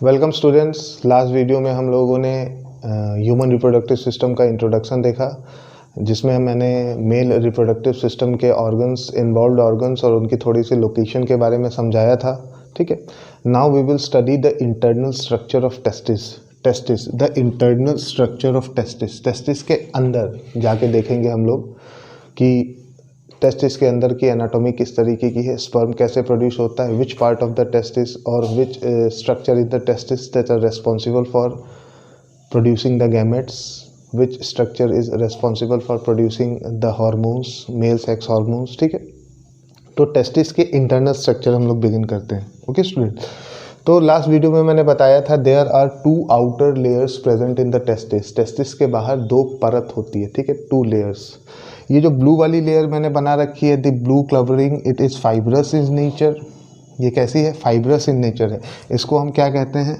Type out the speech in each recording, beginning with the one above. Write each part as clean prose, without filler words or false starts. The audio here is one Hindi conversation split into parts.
Welcome students. लास्ट वीडियो में हम लोगों ने ह्यूमन रिप्रोडक्टिव सिस्टम का इंट्रोडक्शन देखा, जिसमें मैंने मेल रिप्रोडक्टिव सिस्टम के ऑर्गन्स, इन्वॉल्व्ड ऑर्गन्स और उनकी थोड़ी सी लोकेशन के बारे में समझाया था। ठीक है, now we will study the internal structure of testis the internal structure of testis के अंदर जाके देखेंगे हम लोग कि टेस्टिस के अंदर की एनाटॉमी किस तरीके की है, स्पर्म कैसे प्रोड्यूस होता है, which part of the testis और which structure in the testis that are responsible for producing the gametes, which structure is responsible for producing the hormones, male sex hormones. ठीक है, तो टेस्टिस के इंटरनल स्ट्रक्चर हम लोग बिगिन करते हैं। ओके स्टूडेंट, तो लास्ट वीडियो में मैंने बताया था there are 2 outer layers present in the testis के बाहर 2 परत होती है। ठीक है, 2 लेयर्स। ये जो ब्लू वाली लेयर मैंने बना रखी है, the blue covering, it is fibrous in nature. ये कैसी है? फाइब्रस इन नेचर है। इसको हम क्या कहते हैं?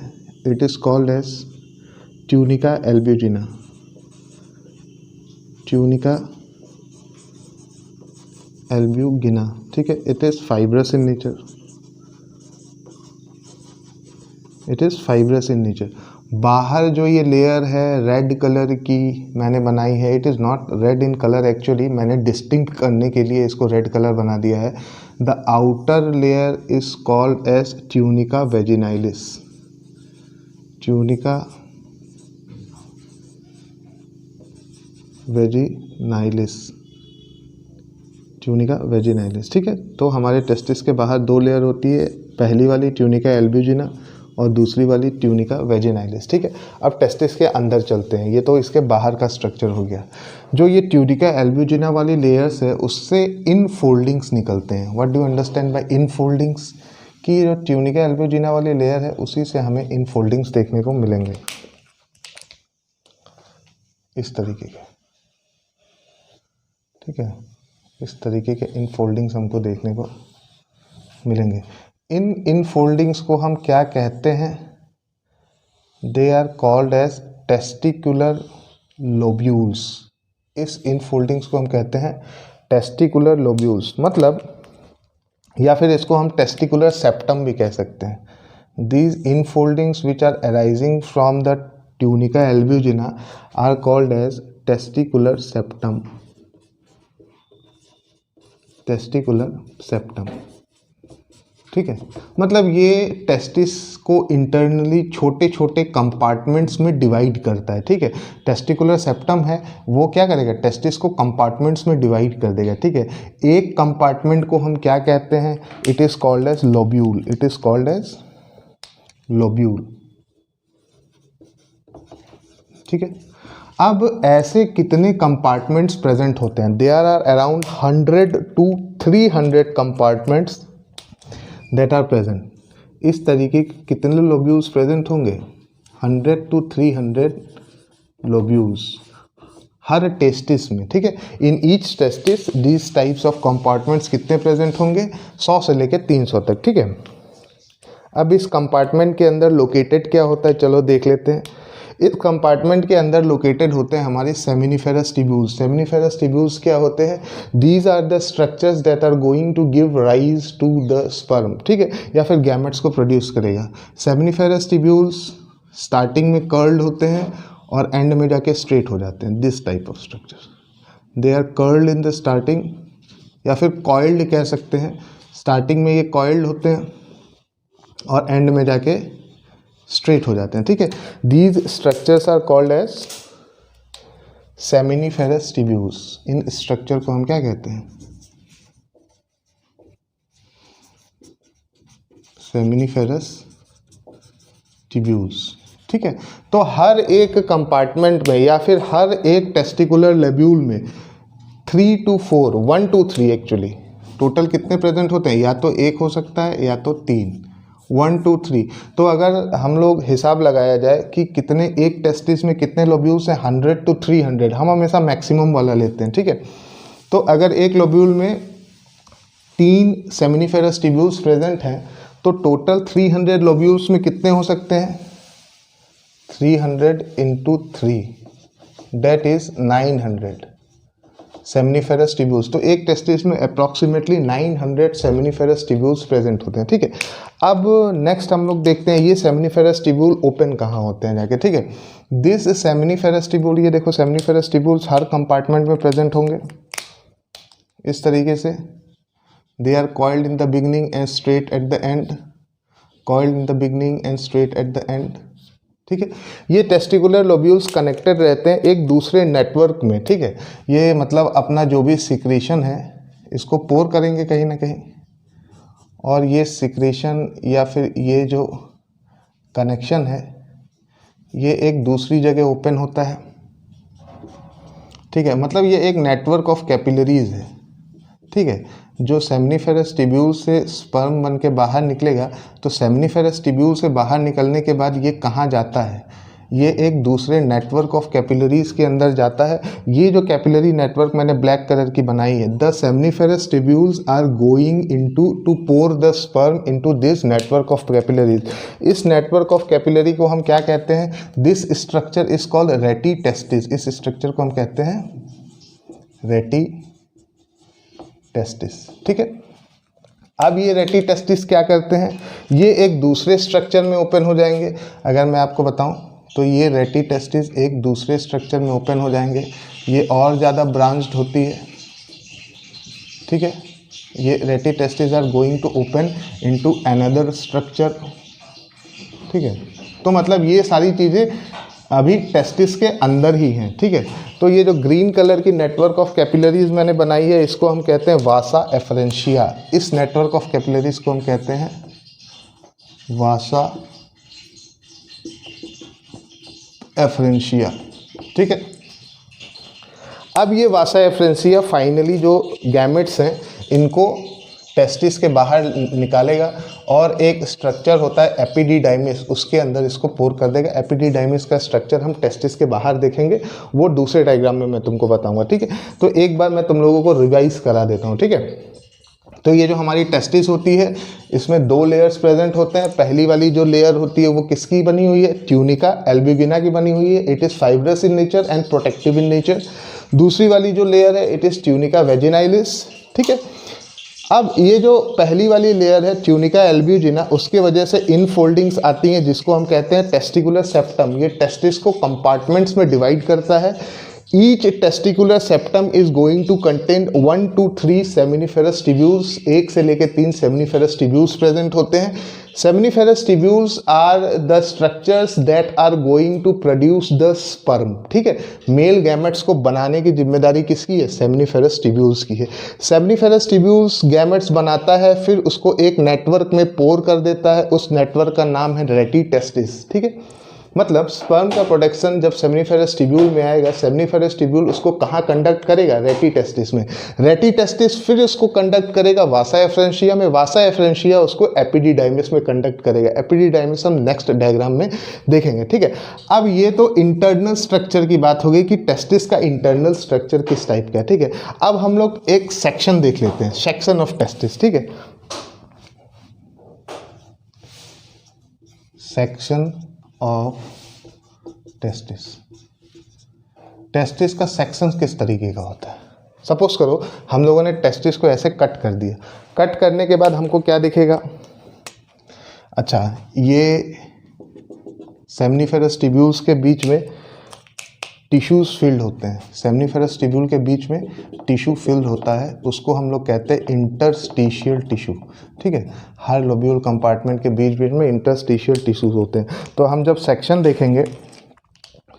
It is called as tunica albuginea. Tunica albuginea. ठीक है, it is fibrous in nature. It is fibrous in nature. बाहर जो ये लेयर है रेड कलर की मैंने बनाई है, it is not red in colour actually, मैंने डिस्टिंक्ट करने के लिए इसको रेड कलर बना दिया है। The outer layer is called as tunica vaginalis. Tunica vaginalis. Tunica vaginalis. ठीक है, तो हमारे टेस्टिस के बाहर 2 लेयर होती है, पहली वाली ट्यूनिका एल्ब्यूजिना और दूसरी वाली ट्यूनिका वेजिनाइलिस। ठीक है, अब टेस्टिस के अंदर चलते हैं। ये तो इसके बाहर का स्ट्रक्चर हो गया। जो ये ट्यूनिका एल्ब्यूजिना वाली लेयर्स है, उससे इन फोल्डिंग्स निकलते हैं। What do understand by in foldings? कि जो ट्यूनिका एल्ब्यूजिना वाली लेयर है, उसी से हमें इन फोल्डिंग्स देखने को मिलेंगे, इस तरीके के। ठीक है, इस तरीके के इन फोल्डिंग्स हमको देखने को मिलेंगे। इन फोल्डिंग्स को हम क्या कहते हैं? They are called as testicular lobules. इस इन फोल्डिंग्स को हम कहते हैं टेस्टिकुलर लोब्यूल्स, मतलब, या फिर इसको हम टेस्टिकुलर सेप्टम भी कह सकते हैं। These in foldings which are arising from the tunica albuginea are called as testicular septum. Testicular septum. ठीक है, मतलब ये टेस्टिस को इंटरनली छोटे छोटे कंपार्टमेंट्स में डिवाइड करता है। ठीक है, टेस्टिकुलर सेप्टम है, वो क्या करेगा? टेस्टिस को कंपार्टमेंट्स में डिवाइड कर देगा। ठीक है, एक कंपार्टमेंट को हम क्या कहते हैं? It is called as lobule. It is called as lobule. ठीक है, अब ऐसे कितने कंपार्टमेंट्स प्रेजेंट होते हैं? There are around 100 to 300 compartments that are present. इस तरीके के कितने लोब्यूल्स प्रेजेंट होंगे? 100 to 300 लोब्यूल्स हर टेस्टिस में। ठीक है, in each testis these types of compartments कितने प्रेजेंट होंगे? 100 से लेकर 300 तक। ठीक है, अब इस कंपार्टमेंट के अंदर लोकेटेड क्या होता है, चलो देख लेते हैं। इस कंपार्टमेंट के अंदर लोकेटेड होते हैं हमारे सेमिनिफेरस टिब्यूल्स। सेमिनिफेरस टिब्यूल्स क्या होते हैं? These are the structures that are going to give rise to the sperm. ठीक है, या फिर गैमेट्स को प्रोड्यूस करेगा। सेमिनिफेरस टिब्यूल्स स्टार्टिंग में कर्ल्ड होते हैं और एंड में जाके स्ट्रेट हो जाते हैं। This type of structure, they are curled in the starting, या फिर कॉइल्ड कह सकते हैं। स्टार्टिंग में ये कॉइल्ड होते हैं और एंड में जाके स्ट्रेट हो जाते हैं। ठीक है, these structures are called as seminiferous tubules. इन स्ट्रक्चर को हम क्या कहते हैं? Seminiferous tubules. ठीक है, तो हर एक कंपार्टमेंट में या फिर हर एक टेस्टिकुलर लेब्यूल में 1 to 3 एक्चुअली टोटल कितने प्रेजेंट होते हैं? या तो 1 हो सकता है या तो 3। 1 to 3। तो अगर हम लोग हिसाब लगाया जाए कि कितने एक टेस्टिस में कितने लोब्यूल्स हैं, 100 to 300, हम हमेशा मैक्सिमम वाला लेते हैं। ठीक है, तो अगर एक लोब्यूल में 3 सेमिनिफेरस टिब्यूल्स प्रेजेंट हैं, तो टोटल 300 लोब्यूल्स में कितने हो सकते हैं? 300 into 3 that is 900। Seminiferous tubules. तो एक टेस्टिस में अप्रॉक्सीमेटली 900 सेमनीफेरस टिब्यूल्स प्रेजेंट होते हैं, ठीक है। अब नेक्स्ट हम लोग देखते हैं ये सेमनीफेरस टिब्यूल ओपन कहाँ होते हैं जाके, ठीक है। दिस सेमनीफेरस टिब्यूल, ये देखो सेमनीफेरस टिब्यूल्स हर कंपार्टमेंट में प्रेजेंट होंगे इस तरीके से। They are coiled in the beginning and straight at the end, coiled in the beginning and straight at the end, ठीक है। ये टेस्टिकुलर लोब्यूल्स कनेक्टेड रहते हैं एक दूसरे नेटवर्क में, ठीक है। ये मतलब अपना जो भी सिक्रेशन है इसको पोर करेंगे कहीं ना कहीं, और ये सिक्रेशन या फिर ये जो कनेक्शन है ये एक दूसरी जगह ओपन होता है, ठीक है। मतलब ये एक नेटवर्क ऑफ कैपिलरीज है, ठीक है। जो सेमनीफेरस टिब्यूल से स्पर्म बन के बाहर निकलेगा, तो सेमनीफेरस टिब्यूल से बाहर निकलने के बाद ये कहाँ जाता है, ये एक दूसरे नेटवर्क ऑफ कैपिलरीज के अंदर जाता है। ये जो कैपिलरी नेटवर्क मैंने ब्लैक कलर की बनाई है, the seminiferous tubules are going into to pour the sperm into this network of capillaries. इस नेटवर्क ऑफ कैपिलरी को हम क्या कहते हैं, this structure is called rete testis. इस स्ट्रक्चर को हम कहते हैं रेटी टेस्टिस, ठीक है। अब ये रेटी टेस्टिस क्या करते हैं, ये एक दूसरे स्ट्रक्चर में ओपन हो जाएंगे। अगर मैं आपको बताऊं तो ये रेटी टेस्टिस एक दूसरे स्ट्रक्चर में ओपन हो जाएंगे, ये और ज़्यादा ब्रांच्ड होती है, ठीक है। ये rete testis are going to open into another structure, ठीक है। तो मतलब ये सारी चीज़ें अभी टेस्टिस के अंदर ही हैं, ठीक है। तो ये जो ग्रीन कलर की नेटवर्क ऑफ कैपिलरीज मैंने बनाई है इसको हम कहते हैं वासा एफरेंशिया। इस नेटवर्क ऑफ कैपिलरीज को हम कहते हैं वासा एफरेंशिया, ठीक है। अब ये वासा एफरेंशिया फाइनली जो गैमेट्स हैं इनको टेस्टिस के बाहर निकालेगा और एक स्ट्रक्चर होता है एपिडिडाइमिस, उसके अंदर इसको पोर कर देगा। एपिडिडाइमिस का स्ट्रक्चर हम टेस्टिस के बाहर देखेंगे, वो दूसरे डायग्राम में मैं तुमको बताऊंगा, ठीक है। तो एक बार मैं तुम लोगों को रिवाइज करा देता हूँ, ठीक है। तो ये जो हमारी टेस्टिस होती है इसमें दो लेयर्स प्रेजेंट होते हैं। पहली वाली जो लेयर होती है वो किसकी बनी हुई है, ट्यूनिका एल्ब्यूगिना की बनी हुई है। It is fibrous in nature and protective in nature. दूसरी वाली जो लेयर है इट इज़ ट्यूनिका वेजिनाइलिस, ठीक है। अब ये जो पहली वाली लेयर है ट्यूनिका एल्ब्यूजिना, उसके वजह से इनफोल्डिंग्स आती हैं जिसको हम कहते हैं टेस्टिकुलर सेप्टम। ये टेस्टिस को कंपार्टमेंट्स में डिवाइड करता है। Each testicular septum is going to contain 1 to 3 seminiferous tubules. 1 से लेकर 3 सेमिनिफेरस टिब्यूल्स प्रेजेंट होते हैं। Seminiferous tubules are the structures that are going to produce the sperm, ठीक है। मेल गैमेट्स को बनाने की जिम्मेदारी किसकी है, सेमिनिफेरस टिब्यूल्स की है। सेमिनिफेरस टिब्यूल्स गैमेट्स बनाता है, फिर उसको एक नेटवर्क में पोर कर देता है। उस नेटवर्क का नाम है रेटी टेस्टिस, ठीक है। मतलब स्पर्म का प्रोडक्शन जब सेमिनिफेरस टिब्यूल में आएगा, सेमिनिफेरस टिब्यूल उसको कहाँ कंडक्ट करेगा, रेटी टेस्टिस में। रेटी टेस्टिस फिर उसको कंडक्ट करेगा वासा एफरेंशिया में। वासा एफरेंशिया उसको एपिडिडाइमिस में कंडक्ट करेगा। एपिडिडाइमिस हम नेक्स्ट डायग्राम में देखेंगे, ठीक है। अब ये तो इंटरनल स्ट्रक्चर की बात हो गई कि टेस्टिस का इंटरनल स्ट्रक्चर किस टाइप का है, ठीक है। अब हम लोग एक सेक्शन देख लेते हैं, सेक्शन ऑफ टेस्टिस, ठीक है। Section of testis. टेस्टिस का सेक्शन किस तरीके का होता है, सपोज करो हम लोगों ने टेस्टिस को ऐसे कट कर दिया। कट करने के बाद हमको क्या दिखेगा, अच्छा ये सेमनीफेरस टिब्यूल्स के बीच में टिश्यूज फिल्ड होते हैं। सेमनीफेरस टिब्यूल के बीच में टिश्यू फिल्ड होता है, उसको हम लोग कहते हैं इंटरस्टिशियल टिश्यू, ठीक है। हर लोब्यूल कंपार्टमेंट के बीच बीच में इंटरस्टिशियल टिश्यूज होते हैं। तो हम जब सेक्शन देखेंगे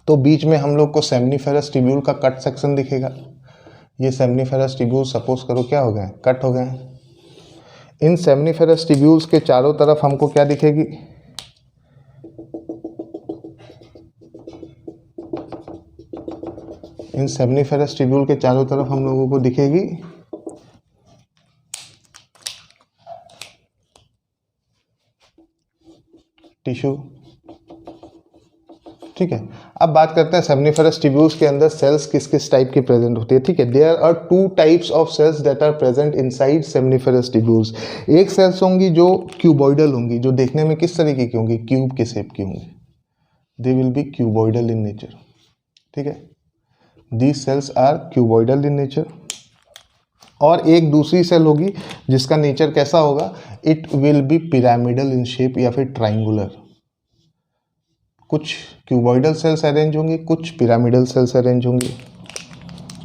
तो बीच में हम लोग को सेमनीफेरस टिब्यूल का कट सेक्शन दिखेगा। ये सेमनीफेरस टिब्यूल सपोज करो क्या हो गए, कट हो गए। इन सेमनीफेरस टिब्यूल्स के चारों तरफ हमको क्या दिखेगी, इन सेमनीफेरस टिब्यूल के चारों तरफ हम लोगों को दिखेगी टिश्यू, ठीक है। अब बात करते हैं सेमनीफेरस टिब्यूल्स के अंदर सेल्स किस किस टाइप की प्रेजेंट होती है, ठीक है। There are 2 types of cells that are present inside seminiferous tubules. एक सेल्स होंगी जो क्यूबॉइडल होंगी, जो देखने में किस तरीके की होंगी, क्यूब के शेप की होंगी। They will be cuboidal in nature, ठीक है। These cells are cuboidal in nature. और एक दूसरी सेल होगी जिसका नेचर कैसा होगा, it will be pyramidal in shape या फिर ट्राइंगुलर। कुछ क्यूबॉइडल सेल्स अरेंज होंगी, कुछ पिरामिडल सेल्स अरेंज होंगी,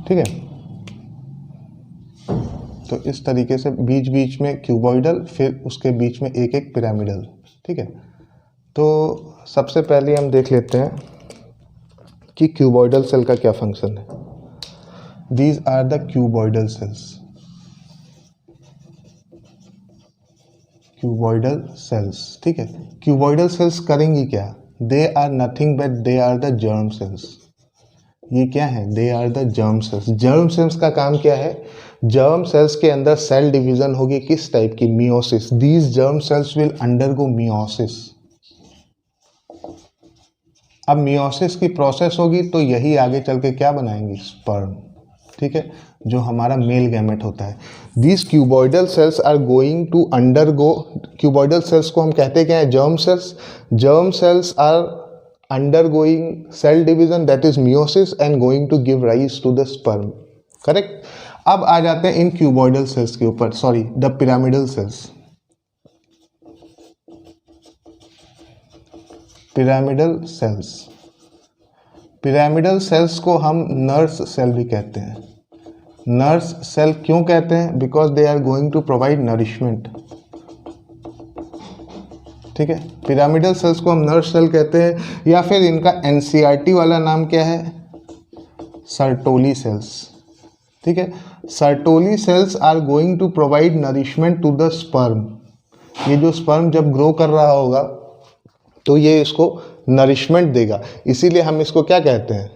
ठीक है। तो इस तरीके से बीच बीच में क्यूबॉइडल, फिर उसके बीच में एक एक पिरामिडल, ठीक है। तो सबसे पहले हम देख लेते हैं कि क्यूबॉइडल सेल का क्या फंक्शन है। These are the cuboidal cells. Cuboidal cells, ठीक है। क्यूबॉइडल सेल्स करेंगी क्या, they are nothing but they are the germ cells. ये क्या है, they are the germ cells. Germ cells का काम क्या है, जर्म सेल्स के अंदर सेल डिवीजन होगी किस टाइप की, meiosis. These germ cells will undergo meiosis. अब मियोसिस की प्रोसेस होगी तो यही आगे चल के क्या बनाएंगी, स्पर्म, ठीक है, जो हमारा मेल गैमेट होता है। These cuboidal cells are going to undergo, cuboidal cells को हम कहते क्या है, germ cells. Germ cells are undergoing cell division, that is meiosis, and going to give rise to the sperm, correct. अब आ जाते हैं इन क्यूबॉइडल सेल्स के ऊपर, sorry the pyramidal cells. Pyramidal cells, pyramidal cells को हम नर्स सेल भी कहते हैं। नर्स सेल क्यों कहते हैं, because they are going to provide nourishment, ठीक है। पिरामिडल सेल्स को हम नर्स सेल कहते हैं, या फिर इनका एनसीईआरटी वाला नाम क्या है, सर्टोली सेल्स, ठीक है। Sertoli cells are going to provide nourishment to the sperm. ये जो स्पर्म जब ग्रो कर रहा होगा तो ये इसको नरिशमेंट देगा, इसीलिए हम इसको क्या कहते हैं,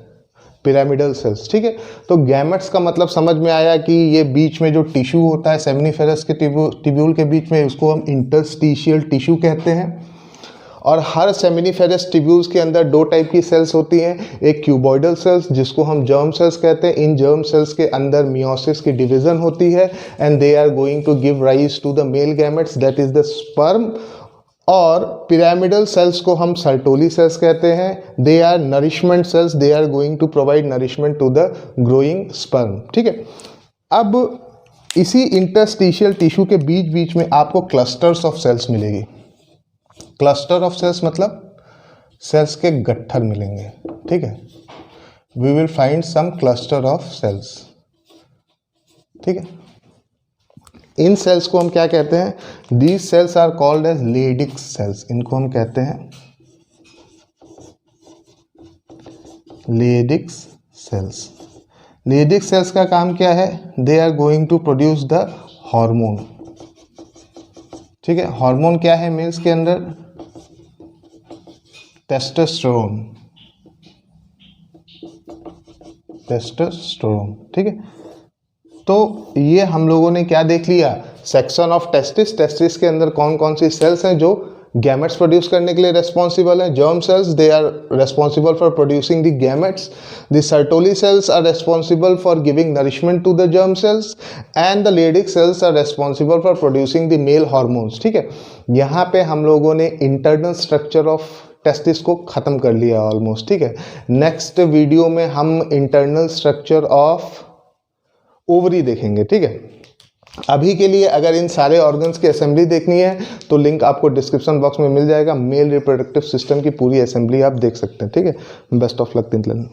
पिरामिडल सेल्स, ठीक है। तो गैमेट्स का मतलब समझ में आया कि ये बीच में जो टिश्यू होता है सेमिनिफेरस के टिब्यूल के बीच में, उसको हम इंटरस्टिशियल टिश्यू कहते हैं। और हर सेमिनिफेरस टिब्यूल्स के अंदर दो टाइप की सेल्स होती हैं, एक क्यूबॉइडल सेल्स जिसको हम जर्म सेल्स कहते हैं। इन जर्म सेल्स के अंदर मियोसिस की डिवीजन होती है, and they are going to give rise to the male gametes, that is the sperm. और पिरामिडल सेल्स को हम सर्टोली सेल्स कहते हैं, they are nourishment cells, they are going to provide nourishment to the growing sperm, ठीक है। अब इसी इंटरस्टिशियल टिश्यू के बीच बीच में आपको क्लस्टर्स ऑफ सेल्स मिलेगी। क्लस्टर ऑफ सेल्स मतलब सेल्स के गट्ठर मिलेंगे, ठीक है। We will find some cluster of cells, ठीक है। इन सेल्स को हम क्या कहते हैं, these cells are called as Leydig cells. इनको हम कहते हैं लेडिक सेल्स। लेडिक सेल्स का काम क्या है, they are going to produce the hormone, ठीक है। हार्मोन क्या है मेल्स के अंदर, टेस्टोस्टेरोन, टेस्टोस्टेरोन, ठीक है। तो ये हम लोगों ने क्या देख लिया, सेक्शन ऑफ टेस्टिस। टेस्टिस के अंदर कौन कौन सी सेल्स हैं जो गैमेट्स प्रोड्यूस करने के लिए रेस्पॉन्सिबल हैं। Germ cells, they are responsible for producing the gametes. The Sertoli cells are responsible for giving nourishment to the germ cells, and the Leydig cells are responsible for producing the male hormones, ठीक है। यहाँ पे हम लोगों ने इंटरनल स्ट्रक्चर ऑफ टेस्टिस को खत्म कर लिया ऑलमोस्ट, ठीक है। नेक्स्ट वीडियो में हम इंटरनल स्ट्रक्चर ऑफ ओवरी देखेंगे, ठीक है। अभी के लिए अगर इन सारे ऑर्गन्स की असेंबली देखनी है तो लिंक आपको डिस्क्रिप्शन बॉक्स में मिल जाएगा। मेल रिप्रोडक्टिव सिस्टम की पूरी असेंबली आप देख सकते हैं, ठीक है। Best of luck till then.